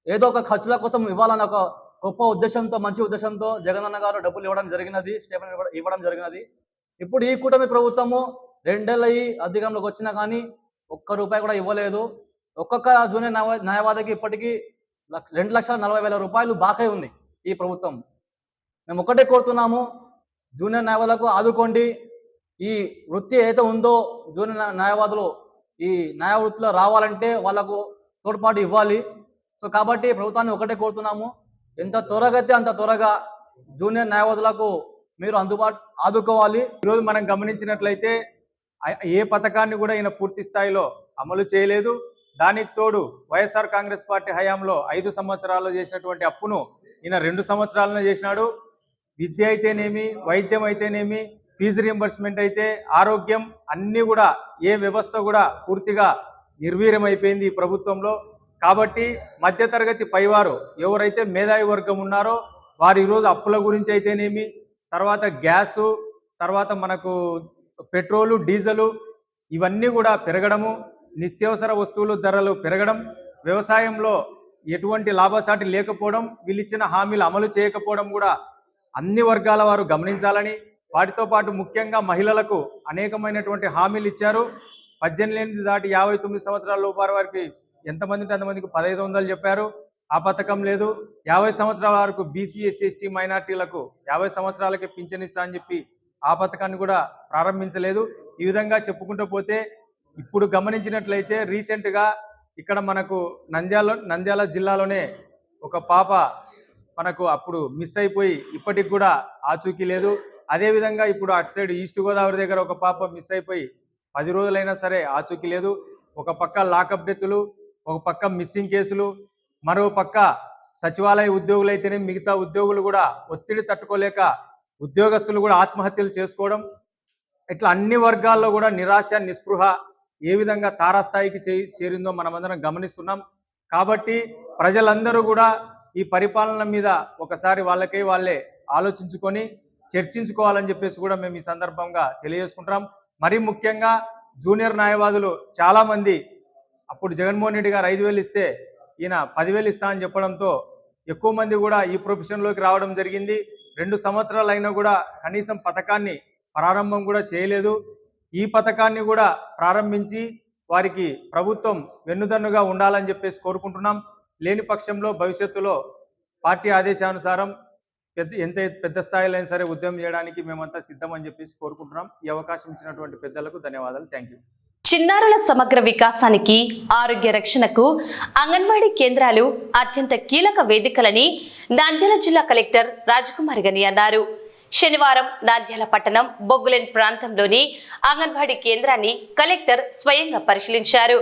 ఏదో ఒక ఖర్చుల కోసం ఇవ్వాలన్న ఒక గొప్ప ఉద్దేశంతో, మంచి ఉద్దేశంతో జగన్ అన్న గారు డబ్బులు ఇవ్వడం జరిగినది, స్టేఫన్ ఇవ్వడం జరిగినది. ఇప్పుడు ఈ కూటమి ప్రభుత్వము 2 ఏళ్ళు అయ్యి అధికారంలోకి వచ్చినా కానీ ₹1 కూడా ఇవ్వలేదు. ఒక్కొక్క జూనియర్ న్యాయవాదికి ఇప్పటికీ ₹2,40,000 బాకీ ఉంది ఈ ప్రభుత్వం. మేము ఒకటే కోరుతున్నాము, జూనియర్ న్యాయవాదులకు ఆదుకోండి. ఈ వృత్తి ఏదైతే ఉందో జూనియర్ న్యాయవాదులు ఈ న్యాయ వృత్తిలో రావాలంటే వాళ్ళకు తోడ్పాటు ఇవ్వాలి. సో కాబట్టి ప్రభుత్వాన్ని ఒకటే కోరుతున్నాము, ఎంత త్వరగా అయితే అంత త్వరగా జూనియర్ న్యాయవాదులకు మీరు ఆదుకోవాలి. ఈరోజు మనం గమనించినట్లయితే ఏ పథకాన్ని కూడా ఈయన పూర్తి స్థాయిలో అమలు చేయలేదు. దానికి తోడు వైఎస్ఆర్ కాంగ్రెస్ పార్టీ హయాంలో 5 సంవత్సరాల్లో చేసినటువంటి అప్పును ఈయన 2 సంవత్సరాలను చేసినాడు. విద్య అయితేనేమి, వైద్యం అయితేనేమి, ఫీజు రియంబర్స్మెంట్ అయితే, ఆరోగ్యం, అన్నీ కూడా ఏ వ్యవస్థ కూడా పూర్తిగా నిర్వీర్యమైపోయింది ఈ ప్రభుత్వంలో. కాబట్టి మధ్యతరగతి పైవారు ఎవరైతే మేధావి వర్గం ఉన్నారో వారు ఈరోజు అప్పుల గురించి అయితేనేమి, తర్వాత గ్యాసు, తర్వాత మనకు పెట్రోలు, డీజిలు ఇవన్నీ కూడా పెరగడము, నిత్యావసర వస్తువులు ధరలు పెరగడం, వ్యవసాయంలో ఎటువంటి లాభసాటి లేకపోవడం, వీళ్ళిచ్చిన హామీలు అమలు చేయకపోవడం కూడా అన్ని వర్గాల వారు గమనించాలని, వాటితో పాటు ముఖ్యంగా మహిళలకు అనేకమైనటువంటి హామీలు ఇచ్చారు. 18 దాటి 59 సంవత్సరాల లోపు వారికి ఎంతమంది ఉంటే అంతమందికి 1,500 చెప్పారు, ఆ పథకం లేదు. 50 సంవత్సరాల వరకు బీసీ, ఎస్సీ, ఎస్టీ మైనార్టీలకు 50 సంవత్సరాలకే పింఛన్ ఇస్తా అని చెప్పి ఆ పథకాన్ని కూడా ప్రారంభించలేదు. ఈ విధంగా చెప్పుకుంటూ పోతే ఇప్పుడు గమనించినట్లయితే రీసెంట్గా ఇక్కడ మనకు నంద్యాల జిల్లాలోనే ఒక పాప మనకు అప్పుడు మిస్ అయిపోయి ఇప్పటికి కూడా ఆచూకీ లేదు. అదేవిధంగా ఇప్పుడు అటు సైడ్ ఈస్ట్ గోదావరి దగ్గర ఒక పాప మిస్ అయిపోయి 10 రోజులైనా సరే ఆచూకీ లేదు. ఒక పక్క లాకప్ డెత్తులు, ఒక పక్క మిస్సింగ్ కేసులు, మరో పక్క సచివాలయ ఉద్యోగులు అయితేనే మిగతా ఉద్యోగులు కూడా ఒత్తిడి తట్టుకోలేక ఉద్యోగస్తులు కూడా ఆత్మహత్యలు చేసుకోవడం, ఇట్లా అన్ని వర్గాల్లో కూడా నిరాశ, నిస్పృహ ఏ విధంగా తారాస్థాయికి చేరిందో మనమందరం గమనిస్తున్నాం. కాబట్టి ప్రజలందరూ కూడా ఈ పరిపాలన మీద ఒకసారి వాళ్ళే ఆలోచించుకొని చర్చించుకోవాలని చెప్పేసి కూడా మేము ఈ సందర్భంగా తెలియజేసుకుంటాం. మరీ ముఖ్యంగా జూనియర్ న్యాయవాదులు చాలామంది అప్పుడు జగన్మోహన్ రెడ్డి గారు 5,000 ఇస్తే ఈయన 10,000 ఇస్తా అని చెప్పడంతో ఎక్కువ మంది కూడా ఈ ప్రొఫెషన్లోకి రావడం జరిగింది. 2 సంవత్సరాలు అయినా కూడా కనీసం పథకాన్ని ప్రారంభం కూడా చేయలేదు. ఈ పథకాన్ని కూడా ప్రారంభించి వారికి ప్రభుత్వం వెన్నుదన్నుగా ఉండాలని చెప్పేసి కోరుకుంటున్నాం. లేని పక్షంలో భవిష్యత్తులో పార్టీ ఆదేశానుసారం ఎంత పెద్ద స్థాయిలో అయినా సరే ఉద్యమం చేయడానికి మేమంతా సిద్ధం అని చెప్పేసి కోరుకుంటున్నాం. ఈ అవకాశం ఇచ్చినటువంటి పెద్దలకు ధన్యవాదాలు. Thank you. చిన్నారుల సమగ్ర వికాసానికి, ఆరోగ్య రక్షణకు అంగన్వాడీ కేంద్రాలు అత్యంత కీలక వేదికలని నంద్యాల జిల్లా కలెక్టర్ రాజకుమారి గని అన్నారు. శనివారం నంద్యాల పట్టణం బొగ్గులెన్ ప్రాంతంలోని అంగన్వాడీ కేంద్రాన్ని కలెక్టర్ స్వయంగా పరిశీలించారు.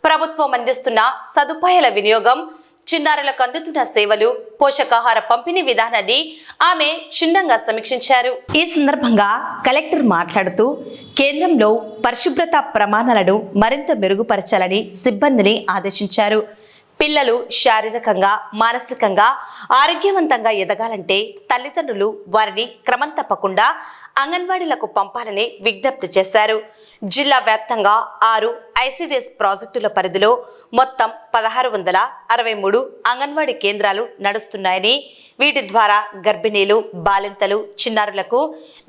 ప్రభుత్వం అందిస్తున్న సదుపాయాల వినియోగం, చిన్నారులకు అందుతున్న సేవలు, పోషకాహార పంపిణీ విధానాన్ని ఆమె క్షుణ్ణంగా సమీక్షించారు. ఈ సందర్భంగా కలెక్టర్ మాట్లాడుతూ కేంద్రంలో పరిశుభ్రత ప్రమాణాలను మరింత మెరుగుపరచాలని సిబ్బందిని ఆదేశించారు. పిల్లలు శారీరకంగా, మానసికంగా ఆరోగ్యవంతంగా ఎదగాలంటే తల్లిదండ్రులు వారిని క్రమం తప్పకుండా అంగన్వాడీలకు పంపాలని విజ్ఞప్తి చేశారు. జిల్లా వ్యాప్తంగా 6 ఐసిడిఎస్ ప్రాజెక్టుల పరిధిలో మొత్తం 1,663 అంగన్వాడీ కేంద్రాలు నడుస్తున్నాయని, వీటి ద్వారా గర్భిణీలు, బాలింతలు, చిన్నారులకు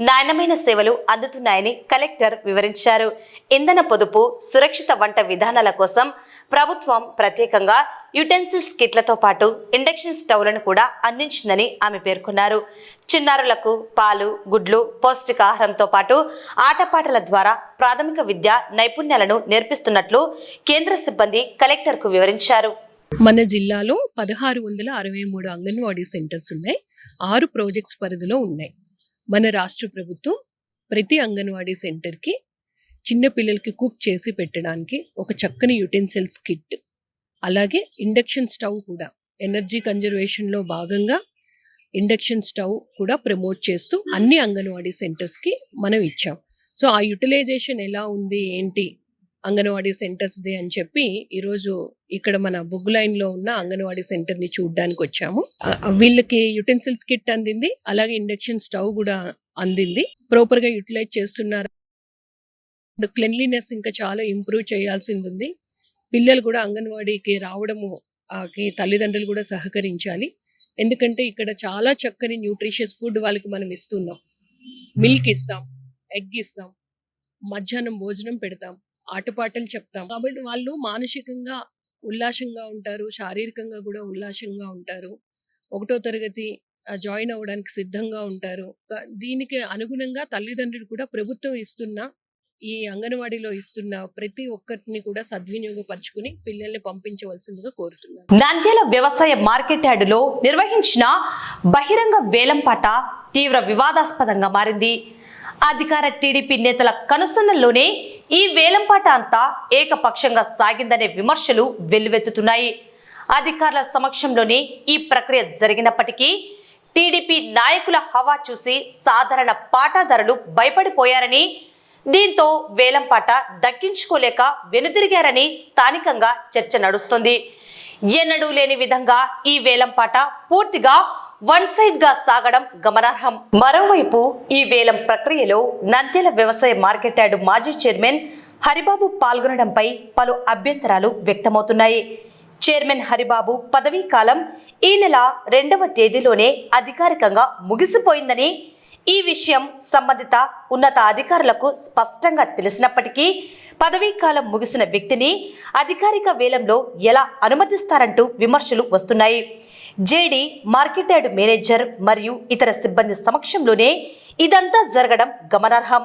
నాణ్యమైన సేవలు అందుతున్నాయని కలెక్టర్ వివరించారు. ఇంధన పొదుపు, సురక్షిత వంట విధానాల కోసం ప్రభుత్వం ప్రత్యేకంగా యుటెన్సిల్స్ కిట్లతో పాటు ఇండక్షన్ స్టవ్లను కూడా అందించిందని ఆమె పేర్కొన్నారు. చిన్నారులకు పాలు, గుడ్లు, పౌష్టికాహారంతో పాటు ఆటపాటల ద్వారా ప్రాథమిక విద్య నైపుణ్యాలను నేర్పిస్తున్నట్లు కేంద్ర సిబ్బంది కలెక్టర్కు వివరించారు. మన జిల్లాలో 1,663 అంగన్వాడీ సెంటర్స్ ఉన్నాయి. 6 ప్రాజెక్ట్స్ పరిధిలో ఉన్నాయి. మన రాష్ట్ర ప్రభుత్వం ప్రతి అంగన్వాడీ సెంటర్కి చిన్న పిల్లలకి కుక్ చేసి పెట్టడానికి ఒక చక్కని యుటెన్సిల్స్ కిట్ అలాగే ఇండక్షన్ స్టవ్ కూడా ఎనర్జీ కన్జర్వేషన్లో భాగంగా ఇండక్షన్ స్టవ్ కూడా ప్రమోట్ చేస్తూ అన్ని అంగన్వాడీ సెంటర్స్కి మనం ఇచ్చాం. సో ఆ యూటిలైజేషన్ ఎలా ఉంది ఏంటి అంగన్వాడీ సెంటర్స్ది అని చెప్పి ఈరోజు ఇక్కడ మన బుగ్ లైన్లో ఉన్న అంగన్వాడీ సెంటర్ని చూడడానికి వచ్చాము. వీళ్ళకి యుటెన్సిల్స్ కిట్ అందింది, అలాగే ఇండక్షన్ స్టవ్ కూడా అందింది. ప్రాపర్గా యూటిలైజ్ చేస్తున్నారు. క్లెన్లీనెస్ ఇంకా చాలా ఇంప్రూవ్ చేయాల్సింది ఉంది. పిల్లలు కూడా అంగన్వాడీకి రావడము తల్లిదండ్రులు కూడా సహకరించాలి. ఎందుకంటే ఇక్కడ చాలా చక్కని న్యూట్రిషియస్ ఫుడ్ వాళ్ళకి మనం ఇస్తున్నాం. మిల్క్ ఇస్తాం, ఎగ్ ఇస్తాం, మధ్యాహ్నం భోజనం పెడతాం, ఆటపాటలు చెప్తాం. కాబట్టి వాళ్ళు మానసికంగా ఉల్లాసంగా ఉంటారు, శారీరకంగా కూడా ఉల్లాసంగా ఉంటారు. 1వ తరగతి జాయిన్ అవ్వడానికి సిద్ధంగా ఉంటారు. దీనికి అనుగుణంగా తల్లిదండ్రులు కూడా ప్రభుత్వం ఇస్తున్న ఈ అంగన్వాడీలో ఇస్తున్న ప్రతి ఒక్కరిని కూడా సద్వినియోగపరుచుకుని పిల్లల్ని పంపించవలసిందిగా కోరుతున్నాను. నంద్యాల వ్యవసాయ మార్కెట్ యార్డులో నిర్వహించిన బహిరంగ వేలంపాట తీవ్ర వివాదాస్పదంగా మారింది. అధికార టీడీపీ నేతల కనుసన్నల్లోనే ఈ వేలంపాట అంతా ఏకపక్షంగా సాగిందనే విమర్శలు వెల్లువెత్తుతున్నాయి. అధికారుల సమక్షంలోనే ఈ ప్రక్రియ జరిగినప్పటికీ టీడీపీ నాయకుల హవా చూసి సాధారణ పాటాదారులు భయపడిపోయారని, దీంతో వేలంపాట దక్కించుకోలేక వెనుదిరిగారని స్థానికంగా చర్చ నడుస్తోంది. ఎన్నడూ లేని విధంగా ఈ వేలంపాట పూర్తిగా వన్ సైడ్ గా సాగడం గమనార్హం. మరోవైపు ఈ వేలం ప్రక్రియలో నంద్యాల వ్యవసాయ మార్కెట్ యార్డు మాజీ చైర్మన్ హరిబాబు పాల్గొనడంపై పలు అభ్యంతరాలు వ్యక్తమవుతున్నాయి. చైర్మన్ హరిబాబు పదవీ కాలం ఈ నెల 2వ తేదీలోనే అధికారికంగా ముగిసిపోయిందని, ఈ విషయం సంబంధిత ఉన్నత అధికారులకు స్పష్టంగా తెలిసినప్పటికీ పదవీ కాలం ముగిసిన వ్యక్తిని అధికారిక వేలంలో ఎలా అనుమతిస్తారంటూ విమర్శలు వస్తున్నాయి. జేడీ మార్కెట్ యార్డు మేనేజర్ మరియు ఇతర సిబ్బంది సమక్షంలోనే ఇదంతా జరగడం గమనార్హం.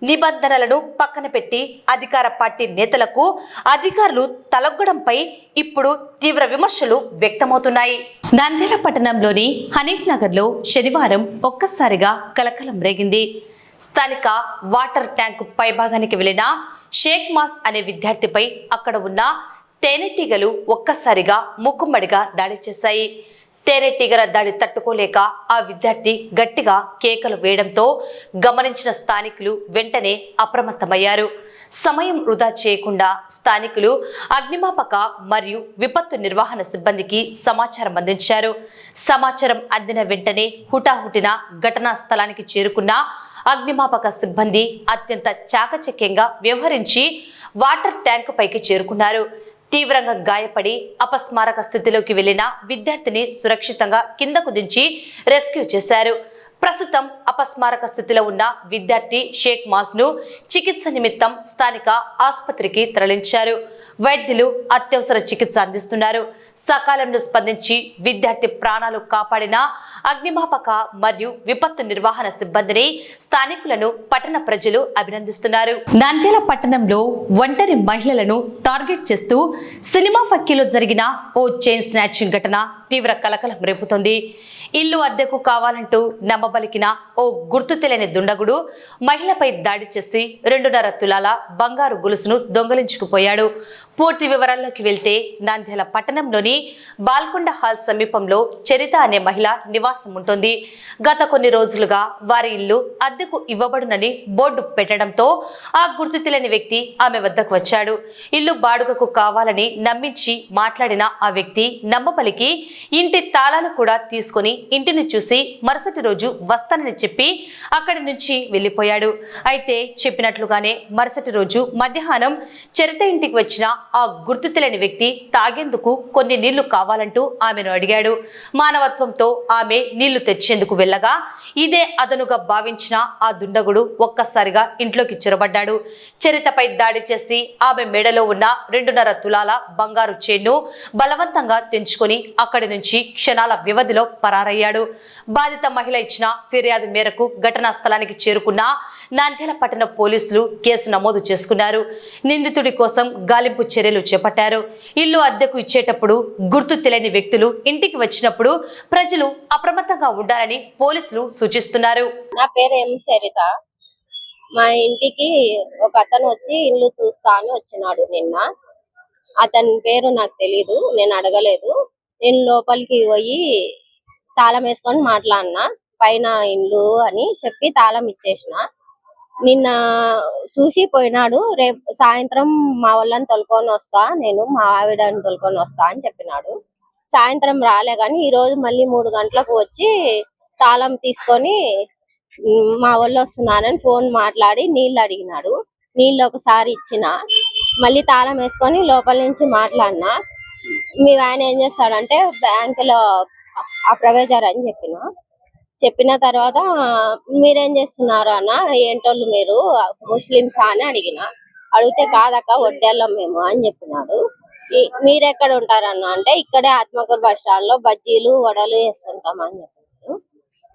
నిబంధనలను పక్కన పెట్టి అధికార పార్టీ నేతలకు అధికారులు తలొగ్గడంపై ఇప్పుడు తీవ్ర విమర్శలు వ్యక్తమవుతున్నాయి. నంద్యాల పట్టణంలోని హనీఫ్ నగర్లో శనివారం ఒక్కసారిగా కలకలం రేగింది. స్థానిక వాటర్ ట్యాంకు పైభాగానికి వెళ్లిన షేక్ మాస్ అనే విద్యార్థిపై అక్కడ ఉన్న తేనెటీగలు ఒక్కసారిగా మూకుమ్మడిగా దాడి చేశాయి. తేనెటీగల దాడి తట్టుకోలేక ఆ విద్యార్థి గట్టిగా కేకలు వేయడంతో గమనించిన స్థానికులు వెంటనే అప్రమత్తమయ్యారు. సమయం వృధా చేయకుండా స్థానికులు అగ్నిమాపక మరియు విపత్తు నిర్వహణ సిబ్బందికి సమాచారం అందించారు. సమాచారం అందిన వెంటనే హుటాహుటిన ఘటనా స్థలానికి చేరుకున్న అగ్నిమాపక సిబ్బంది అత్యంత చాకచక్యంగా వ్యవహరించి వాటర్ ట్యాంకు పైకి చేరుకున్నారు. తీవ్రంగా గాయపడి అపస్మారక స్థితిలోకి వెళ్లిన విద్యార్థిని సురక్షితంగా కిందకు దించి రెస్క్యూ చేశారు. ప్రస్తుతం అపస్మారక స్థితిలో ఉన్న విద్యార్థి షేక్ మాస్ను చికిత్స నిమిత్తం స్థానిక ఆసుపత్రికి తరలించారు. వైద్యులు అత్యవసర చికిత్స అందిస్తున్నారు. సకాలంలో స్పందించి విద్యార్థి ప్రాణాలు కాపాడిన అగ్నిమాపక మరియు విపత్తు నిర్వహణ సిబ్బందిని, స్థానికులను పట్టణ ప్రజలు అభినందిస్తున్నారు. నంద్యాల పట్టణంలో ఒంటరి మహిళలను టార్గెట్ చేస్తూ సినిమా ఫక్కీలో జరిగిన ఓ చైన్ స్నాచింగ్ ఘటన తీవ్ర కలకలం రేపుతోంది. ఇల్లు అద్దెకు కావాలంటూ నమ్మబలికిన ఓ గుర్తు తెలియని దుండగుడు మహిళపై దాడి చేసి 2.5 తులాల బంగారు గొలుసును దొంగలించుకుపోయాడు. పూర్తి వివరాల్లోకి వెళ్తే నంద్యాల పట్టణంలోని బాల్కొండ హాల్ సమీపంలో చరిత అనే మహిళ నివాసం ఉంటుంది. గత కొన్ని రోజులుగా వారి ఇల్లు అద్దెకు ఇవ్వబడునని బోర్డు పెట్టడంతో ఆ గుర్తు తెలియని వ్యక్తి ఆమె వద్దకు వచ్చాడు. ఇల్లు బాడుగకు కావాలని నమ్మించి మాట్లాడిన ఆ వ్యక్తి నమ్మపలికి ఇంటి తాళాలు కూడా తీసుకొని ఇంటిని చూసి మరుసటి రోజు వస్తానని చెప్పి అక్కడి నుంచి వెళ్లిపోయాడు. అయితే చెప్పినట్లుగానే మరుసటి రోజు మధ్యాహ్నం చరిత ఇంటికి వచ్చిన ఆ గుర్తు తెలియని వ్యక్తి తాగేందుకు కొన్ని నీళ్లు కావాలంటూ ఆమెను అడిగాడు. మానవత్వంతో ఆమె నీళ్లు తెచ్చేందుకు వెళ్ళగా ఇదే అదనుగా భావించిన ఆ దుండగుడు ఒక్కసారిగా ఇంట్లోకి చొరబడ్డాడు. చరితపై దాడి చేసి ఆమె మెడలో ఉన్న 2.5 తులాల బంగారు చైన్ను బలవంతంగా తెంచుకొని అక్కడి నుంచి క్షణాల వ్యవధిలో పరారయ్యాడు. బాధిత మహిళ ఇచ్చిన ఫిర్యాదు మేరకు ఘటనా స్థలానికి చేరుకున్న నంద్యాల పట్టణ పోలీసులు కేసు నమోదు చేసుకున్నారు. నిందితుడి కోసం గాలింపు చర్యలు చేపట్టారు. ఇల్లు అద్దెకు ఇచ్చేటప్పుడు గుర్తు తెలియని వ్యక్తులు ఇంటికి వచ్చినప్పుడు ప్రజలు అప్రమత్తంగా ఉండాలని పోలీసులు సూచిస్తున్నారు. నా పేరు ఎం చరిత. మా ఇంటికి ఒక అతను వచ్చి ఇల్లు చూస్తా అని వచ్చినాడు నిన్న. అతని పేరు నాకు తెలీదు, నేను అడగలేదు. నేను లోపలికి పోయి తాళం వేసుకొని మాట్లాడినా. పైన ఇల్లు అని చెప్పి తాళం ఇచ్చేసిన. నిన్న చూసి పోయినాడు. రేపు సాయంత్రం మా వాళ్ళని తోలుకొని వస్తా, నేను మా ఆవిడని తోలుకొని వస్తా అని చెప్పినాడు. సాయంత్రం రాలే కానీ ఈ రోజు మళ్ళీ 3 గంటలకు వచ్చి తాళం తీసుకొని మా వాళ్ళు వస్తున్నారని ఫోన్ మాట్లాడి నీళ్ళు అడిగినాడు. నీళ్ళు ఒకసారి ఇచ్చిన, మళ్ళీ తాళం వేసుకొని లోపల నుంచి మాట్లాడినా. మీ ఆయన ఏం చేస్తాడంటే బ్యాంకులో అప్రవేజర్ అని చెప్పిన తర్వాత మీరేం చేస్తున్నారు అన్న, ఏంటోళ్ళు మీరు ముస్లిమ్సా అని అడిగితే కాదక్క వడ్డేళ్ళం మేము అని చెప్పినాడు. మీరెక్కడ ఉంటారన్న అంటే ఇక్కడే ఆత్మకూరు బస్ స్టాండ్ లో బజ్జీలు వడలు వేస్తుంటాం అని చెప్పినాడు.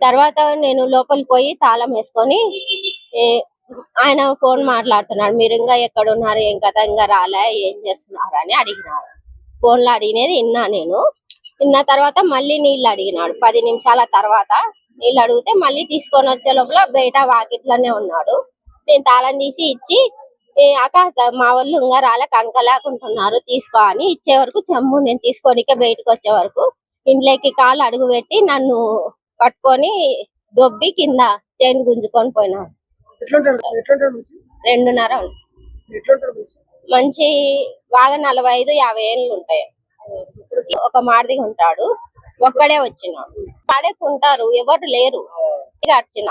తర్వాత నేను లోపలికి పోయి తాళం వేసుకొని ఆయన ఫోన్ మాట్లాడుతున్నాడు. మీరు ఇంకా ఎక్కడ ఉన్నారు, ఏం కథ, ఇంకా రాలే, ఏం చేస్తున్నారు అని అడిగినాడు. ఫోన్లో అడిగినది విన్న తర్వాత మళ్ళీ నీళ్ళు అడిగినాడు. 10 నిమిషాల తర్వాత నీళ్ళు అడిగితే మళ్ళీ తీసుకొని వచ్చే లోపల బయట వాకిట్లోనే ఉన్నాడు. నేను తాళం తీసి ఇచ్చి అక్క మా వాళ్ళు ఇంకా రాలే, కనకలేకుంటున్నారు, తీసుకో అని ఇచ్చే వరకు చెమ్ము నేను తీసుకోనికే బయటకు వచ్చే వరకు ఇంట్లోకి కాలు అడుగు పెట్టి నన్ను పట్టుకొని దొబ్బి కింద చైన్ గుంజుకొని పోయినాడు. 2.5 మంచి బాగా 45-50 ఏళ్ళు ఉంటాయి. ఒక మాదిరిగా ఉంటాడు, ఒక్కడే వచ్చినాడు. పడేకుంటారు, ఎవరు లేరు. అడిచిన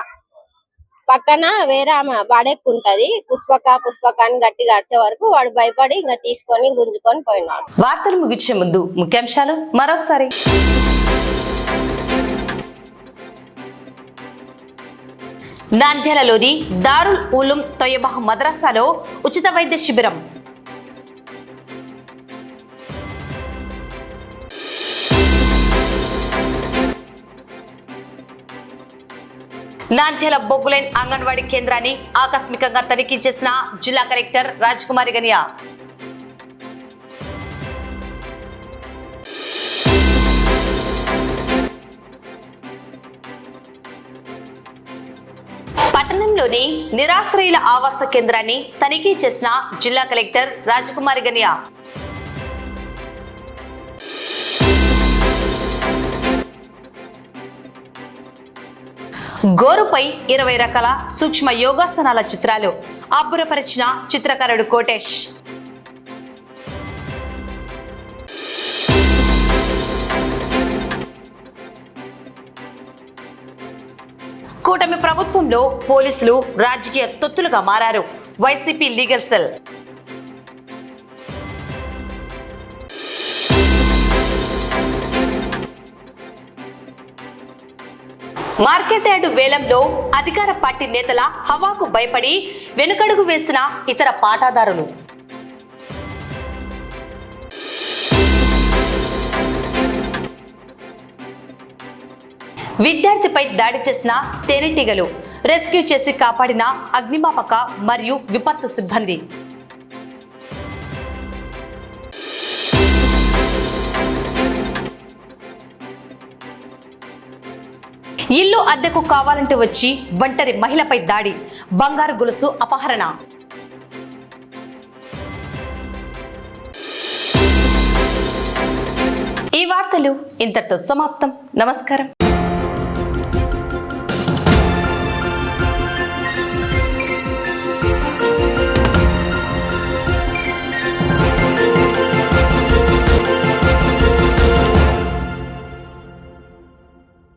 పక్కన వేరే ఆమె బాడెక్కుంటది, పుష్పక అని గట్టిగా అడిచే వరకు వాడు భయపడి ఇంకా తీసుకొని గుంజుకొని పోయినాడు. వార్తలు ముగించే ముందు ముఖ్యాంశాలు మరోసారి. నంద్యాలలోని దారుల్ ఉలూం తొయబా మద్రసాలో ఉచిత వైద్య శిబిరం. నంద్యాల బొగ్గులైన్ అంగన్వాడీ కేంద్రాన్ని ఆకస్మికంగా తనిఖీ చేసిన జిల్లా కలెక్టర్ రాజకుమారి గనియా. పట్టణంలోని నిరాశ్రయుల ఆవాస కేంద్రాన్ని తనిఖీ చేసిన జిల్లా కలెక్టర్ రాజకుమారి గనియా. గోరుపై 20 రకాల సూక్ష్మ యోగాసనాల చిత్రాలు అబ్బురపరిచిన చిత్రకారుడు కోటేష్. కూటమి ప్రభుత్వంలో పోలీసులు రాజకీయ తొత్తులుగా మారారు. YCP legal cell. Market yard వేలంలో అధికార పార్టీ నేతల హవాకు భయపడి వెనుకడుగు వేసిన ఇతర పాటాదారులు. విద్యార్థిపై దాడి చేసిన తేనెటీగలు రెస్క్యూ చేసి కాపాడిన అగ్నిమాపక మరియు విపత్తు సిబ్బంది. ఇల్లు అద్దెకు కావాలంటూ వచ్చి ఒంటరి మహిళపై దాడి, బంగారు గొలుసు అపహరణ. ఈ వార్తలు ఇంతటితో సమాప్తం. నమస్కారం.